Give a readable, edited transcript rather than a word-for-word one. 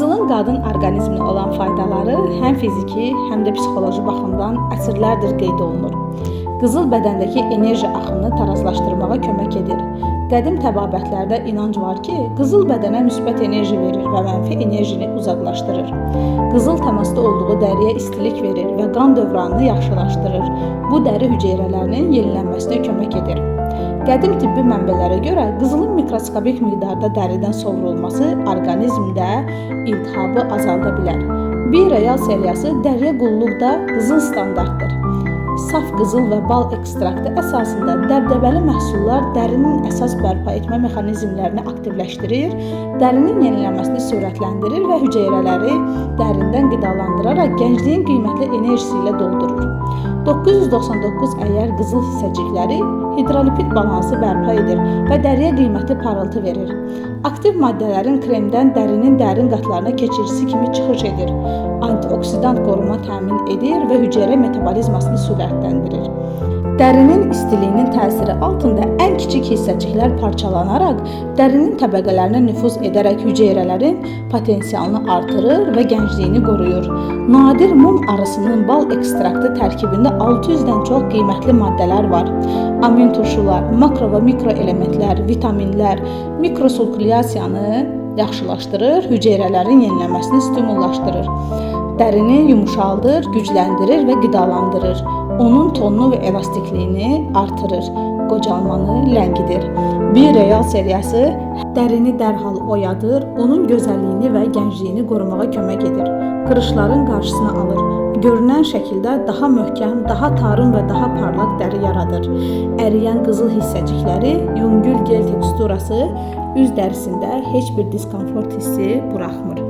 Qızılın qadın orqanizminə olan faydaları həm fiziki, həm də psixoloji baxımdan əsrlərdir qeyd olunur. Qızıl bədəndəki enerji axınını tarazlaşdırmağa kömək edir. Qədim təbabətlərdə inanc var ki, qızıl bədənə müsbət enerji verir və mənfi enerjini uzaqlaşdırır. Qızıl təmasda olduğu dəriyə istilik verir və qan dövranını yaxşılaşdırır. Bu dəri hüceyrələrinin yenilənməsinə kömək edir. Qədim tibbi mənbələrə görə qızılın mikroskopik miqdarda dəridən sovrulması orqanizmdə iltihabı azalda bilər. Bir real seriyası dəriyə qulluqda qızıl standartdır. Saf qızıl və bal ekstraktı əsasında dəbdəbəli məhsullar dərinin əsas bərpa etmə mexanizmlərini aktivləşdirir, dərinin yenilənməsini sürətləndirir və hüceyrələri dərindən qidalandıraraq gəncliyin qiymətli enerjisi ilə doldurur. 999 əyər qızıl hissəcikləri hidrolipid balansı bərpa edir və dəriyə qiymətli parıltı verir. Aktiv maddələrin kremdən dərinin dərin qatlarına keçirisi kimi çıxış edir. Antioksidant qoruma təmin edir və hüceyrə metabolizmasını sürətləndirir. Dərinin istiliyinin təsiri altında ən kiçik hissəciklər parçalanaraq dərinin təbəqələrinə nüfuz edərək hüceyrələrin potensialını artırır və gəncliyini qoruyur. Nadir mum arısının bal ekstraktı tərkibində 600-dən çox qiymətli maddələr var. Amin turşular, makro və mikro elementlər, vitaminlər mikrosulkulyasiyanı yaxşılaşdırır, hüceyrələrin yenilənməsini stimullaşdırır. Dərini yumuşaldır, gücləndirir və qidalandırır. Onun tonunu və elastikliyini artırır, qocalmanı ləngidir. Bir real seriyası dərini dərhal oyadır, onun gözəlliyini və gəncliyini qorumağa kömək edir. Qırışların qarşısını alır. Görünən şəkildə daha möhkəm, daha tarım və daha parlaq dəri yaradır. Əriyən qızıl hissəcikləri, yüngül gel teksturası üz dərisində heç bir diskomfort hissi buraxmır.